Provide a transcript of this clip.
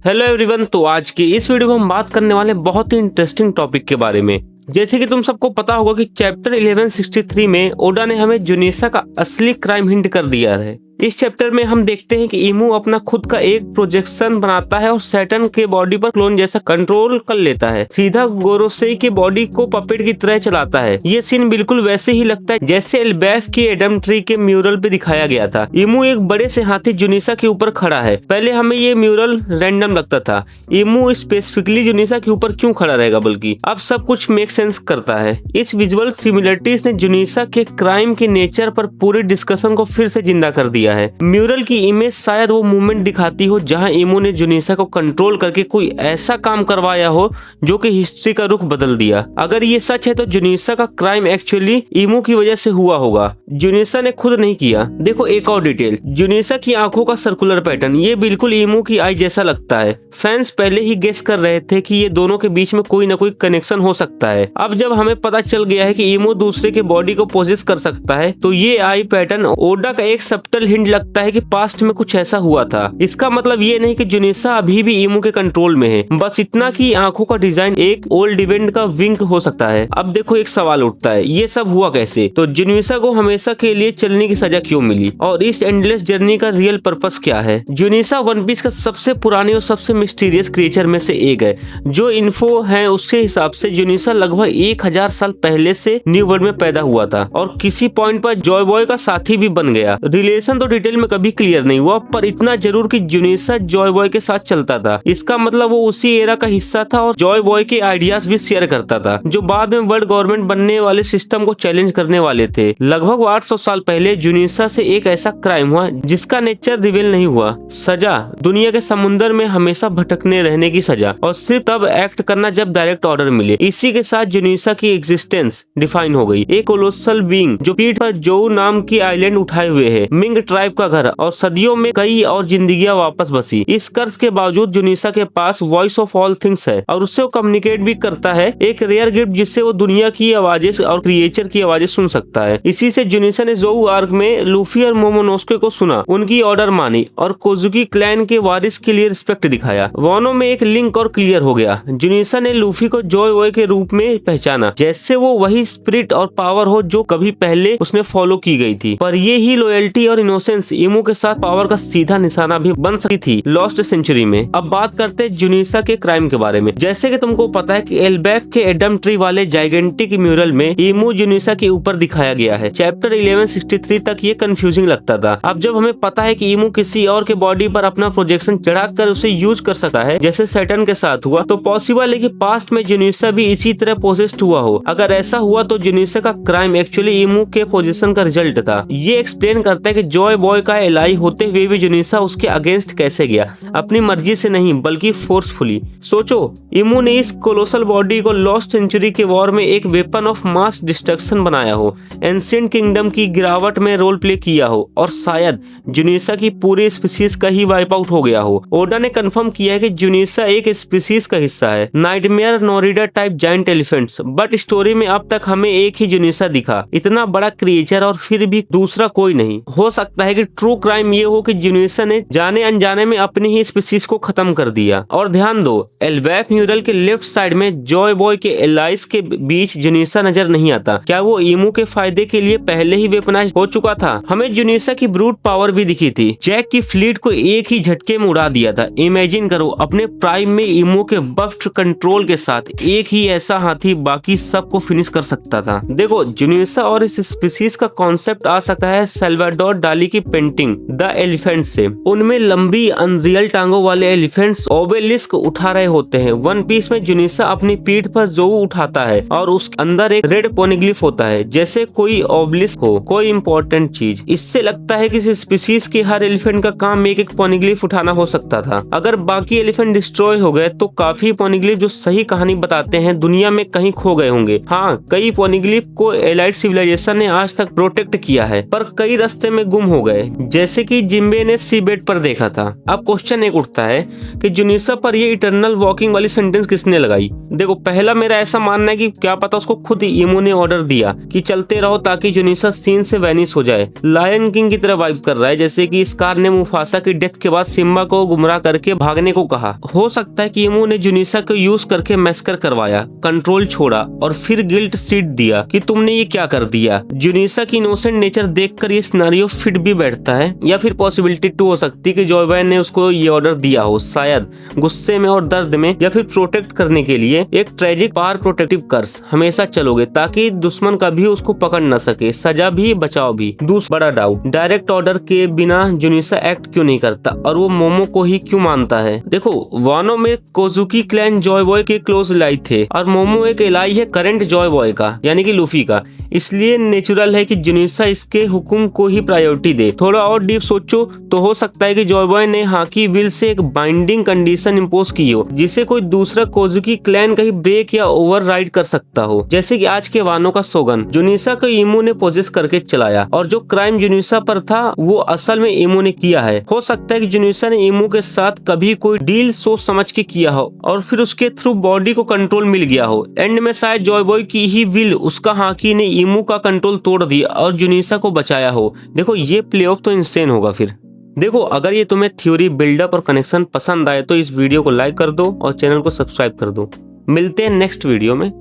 Hello everyone. तो आज की इस वीडियो में हम बात करने वाले हैं बहुत ही इंटरेस्टिंग टॉपिक के बारे में। जैसे कि तुम सबको पता होगा कि चैप्टर 1163 में ओडा ने हमें जुनिसा का असली क्राइम हिंट कर दिया है। इस चैप्टर में हम देखते हैं कि इमू अपना खुद का एक प्रोजेक्शन बनाता है और सैटर्न के बॉडी पर क्लोन जैसा कंट्रोल कर लेता है, सीधा गोरोसेई के बॉडी को पपेट की तरह चलाता है। ये सीन बिल्कुल वैसे ही लगता है जैसे एल्बैफ की एडम ट्री के म्यूरल पे दिखाया गया था। इमू एक बड़े से हाथी जुनिसा के ऊपर खड़ा है। पहले हमें ये म्यूरल रैंडम लगता था, इमू स्पेसिफिकली जुनिसा के ऊपर क्यों खड़ा रहेगा, बल्कि अब सब कुछ मेक सेंस करता है। इस विजुअल सिमिलरिटीज ने जुनिसा के क्राइम के नेचर पर पूरे डिस्कशन को फिर से जिंदा कर दिया है। म्यूरल की इमेज शायद वो मूवमेंट दिखाती हो जहां इमू ने जुनिसा को कंट्रोल करके कोई ऐसा काम करवाया हो जो कि हिस्ट्री का रुख बदल दिया। अगर ये सच है तो जुनिसा का क्राइम एक्चुअली इमू की वजह से हुआ होगा, जुनिसा ने खुद नहीं किया। देखो एक और डिटेल, जुनिसा की आंखों का सर्कुलर पैटर्न ये बिल्कुल इमू की आई जैसा लगता है। फैंस पहले ही गेस कर रहे थे कि ये दोनों के बीच में कोई ना कोई कनेक्शन हो सकता है। अब जब हमें पता चल गया है कि इमू दूसरे के बॉडी को पोजेस कर सकता है तो ये आई पैटर्न ओडा का एक सबटल हिंट लगता है कि पास्ट में कुछ ऐसा हुआ था। इसका मतलब ये नहीं कि जुनिसा अभी भी इमू के कंट्रोल में है, बस इतना कि आंखों का डिजाइन एक ओल्ड इवेंट का विंक हो सकता है। अब देखो एक सवाल उठता है, ये सब हुआ कैसे? तो जुनिसा को हमेशा के लिए चलने की सजा क्यों मिली और इस एंडलेस जर्नी का रियल पर्पस क्या है? जुनिसा वन पीस का सबसे पुरानी और सबसे मिस्टीरियस क्रिएचर में से एक है। जो इन्फो है उसके हिसाब से जुनिसा लगभग 1000 साल पहले से न्यू वर्ल्ड में पैदा हुआ था और किसी पॉइंट पर जॉय बॉय का साथी भी बन गया। रिलेशन तो डिटेल में कभी क्लियर नहीं हुआ, पर इतना जरूर कि जुनिसा जॉय बॉय के साथ चलता था। इसका मतलब वो उसी एरा का हिस्सा था और जॉय बॉय के आइडियाज भी शेयर करता था जो बाद में वर्ल्ड गवर्नमेंट बनने वाले सिस्टम को चैलेंज करने वाले थे। लगभग 800 साल पहले जुनिसा से एक ऐसा क्राइम हुआ जिसका नेचर रिवील नहीं हुआ। सजा दुनिया के समुद्र में हमेशा भटकने रहने की सजा, और सिर्फ तब एक्ट करना जब डायरेक्ट ऑर्डर मिले। इसी के साथ जुनिसा की एग्जिस्टेंस डिफाइन हो गई, एक कोलोसल बीइंग जो पीठ पर जो नाम की आइलैंड उठाए हुए है, मिंग ट्राइब का घर, और सदियों में कई और जिंदगियां वापस बसी। इस कर्ज के बावजूद जुनिसा के पास वॉइस ऑफ ऑल थिंग्स है और उससे वो कम्युनिकेट भी करता है, एक रेयर गिफ्ट जिससे वो दुनिया की आवाजें और क्रिएचर की आवाजें सुन सकता है। इसी से जुनिसा ने जोऊ आर्क में लूफी और मोमोनोस्के को सुना, उनकी ऑर्डर मानी और कोजुकी क्लैन के वारिस के लिए रिस्पेक्ट दिखाया। वानो में एक लिंक और क्लियर हो गया, जुनिसा ने लूफी को जॉय बॉय के रूप में पहचाना, जैसे वो वही स्पिरिट और पावर हो जो कभी पहले उसने फॉलो की गई थी। पर ये ही लॉयल्टी और इनोसेंस इमू के साथ पावर का सीधा निशाना भी बन सकती थी लॉस्ट सेंचुरी में। अब बात करते हैं जुनिसा के क्राइम के बारे में। जैसे कि तुमको पता है कि एल्बैफ के एडम ट्री वाले जाइगेंटिक म्यूरल में इमू जुनिसा के ऊपर दिखाया गया है। चैप्टर 1163 तक ये कंफ्यूजिंग लगता था। अब जब हमें पता है कि इमू किसी और के बॉडी पर अपना प्रोजेक्शन चढ़ाकर उसे यूज कर सकता है जैसे सैटर्न के साथ हुआ, तो पॉसिबल है कि पास्ट में जुनिसा भी इसी तरह पोसेस्ड हुआ हो। अगर ऐसा हुआ तो जुनिसा का क्राइम एक्चुअली इमू के पोजीशन का रिजल्ट था। ये एक्सप्लेन करता है कि जॉय बॉय का एलाई होते हुए भी जुनिसा उसके अगेंस्ट कैसे गया, अपनी मर्जी से नहीं बल्कि फोर्सफुली। सोचो, इमू ने इस कोलोसल बॉडी को लॉस्ट सेंचुरी के वॉर में एक वेपन ऑफ मास डिस्ट्रक्शन बनाया हो, एंशिएंट किंगडम की गिरावट में रोल प्ले किया हो और शायद जुनिसा की पूरी स्पीसीज का ही वाइप आउट हो गया हो। ओडा ने कंफर्म किया है कि जुनिसा एक स्पीसीज का हिस्सा है, नाइटमेयर नोरिडा type giant elephants, but story में अब तक हमें एक ही जुनिसा दिखा, इतना बड़ा क्रिएचर और फिर भी दूसरा कोई नहीं। हो सकता है कि ट्रू क्राइम ये हो कि जुनिसा ने जाने अनजाने में अपनी ही स्पीसीज को खत्म कर दिया। और ध्यान दो, एल्बैफ म्यूरल के लेफ्ट साइड में जॉय बॉय के एलाइज के बीच जुनिसा नजर नहीं आता। क्या वो इमू के फायदे के लिए पहले ही वेपनाइज हो चुका था? हमें जुनिसा की ब्रूट पावर भी दिखी थी, जैक की फ्लीट को एक ही झटके में उड़ा दिया था। इमेजिन करो, अपने प्राइम में इमू के बफ्ट कंट्रोल के साथ एक ही ऐसा हाथी बाकी सबको फिनिश कर सकता था। देखो, जुनिसा और इस स्पीसीज का कॉन्सेप्ट आ सकता है सल्वाडोर डाली की पेंटिंग द एलिफेंट से। उनमें लंबी अनरियल टांगों वाले एलिफेंट्स ओबेलिस्क उठा रहे होते हैं। वन पीस में जुनिसा अपनी पीठ पर जोऊ उठाता है और उसके अंदर एक रेड पोनिग्लिफ होता है, जैसे कोई ओबेलिस्क हो, कोई इंपॉर्टेंट चीज। इससे लगता है कि इस स्पीसीज के हर एलिफेंट का काम एक एक पोनिग्लिफ उठाना हो सकता था। अगर बाकी एलिफेंट डिस्ट्रॉय हो गए तो काफी पोनिग्लिफ जो सही कहानी बताते हैं दुनिया में कहीं खो गए होंगे। हाँ, कई पोनिग्लिफ को एलाइट सिविलाइजेशन ने आज तक प्रोटेक्ट किया है, पर कई रास्ते में गुम हो हो गए, जैसे कि जिम्बे ने सी बेड पर देखा था। अब क्वेश्चन एक उठता है कि जुनिसा पर ये इटर्नल वॉकिंग वाली सेंटेंस किसने लगाई। देखो, पहला मेरा ऐसा मानना है कि क्या पता उसको खुद ईमू ने ऑर्डर दिया कि चलते रहो ताकि जुनिसा सीन से वैनिश हो जाए। लायन किंग की तरह वाइब कर रहा है, जैसे कि स्कार ने मुफासा की डेथ के बाद सिम्बा को गुमराह करके भागने को कहा। हो सकता है कि ईमू ने जुनिसा को यूज करके मैस्कर करवाया, कंट्रोल छोड़ा और फिर गिल्ट सीट दिया कि तुमने ये क्या कर दिया। जुनिसा की इनोसेंट नेचर देखकर ये सिनेरियो फिट भी बैठता है। या फिर पॉसिबिलिटी 2 हो सकती है कि जॉय बॉय ने उसको ये ऑर्डर दिया हो, शायद गुस्से में और दर्द में, या फिर प्रोटेक्ट करने के लिए। एक ट्रेजिक पावर प्रोटेक्टिव कर्स, हमेशा चलोगे ताकि दुश्मन कभी उसको पकड़ न सके, सजा भी बचाव भी। दूसरा बड़ा डाउट, डायरेक्ट ऑर्डर के बिना जुनिसा एक्ट क्यों नहीं करता और वो मोमो को ही क्यों मानता है। देखो, वानो में कोजुकी क्लैन जॉय बॉय के क्लोज एलाई थे और मोमो एक एलाई है करंट जॉय बॉय का, यानी कि लूफी का। इसलिए नेचुरल है कि जुनिसा इसके हुक्म को ही प्रायोरिटी दे। थोड़ा और डीप सोचो तो हो सकता है कि जॉय बॉय ने हाकी विल से एक बाइंडिंग कंडीशन इंपोज की हो, जिसे कोई दूसरा कोजुकी क्लैन कहीं ब्रेक या ओवरराइड कर सकता हो, जैसे कि आज के वानो का सोगन। जुनिसा को ईमू ने पोजेस करके चलाया और जो क्राइम जुनिसा पर था वो असल में ईमू ने किया है। हो सकता है कि जुनिसा ने ईमू के साथ कभी कोई डील सोच समझ के किया हो और फिर उसके थ्रू बॉडी को कंट्रोल मिल गया हो। एंड में शायद जॉय बॉय की ही विल, उसका हाकी ने ईमू का कंट्रोल तोड़ दिया और जुनिसा को बचाया हो। देखो, ये प्ले ऑफ तो इंसेन होगा फिर। देखो, अगर ये तुम्हें थ्योरी, बिल्डअप और कनेक्शन पसंद आए तो इस वीडियो को लाइक कर दो और चैनल को सब्सक्राइब कर दो। मिलते हैं नेक्स्ट वीडियो में।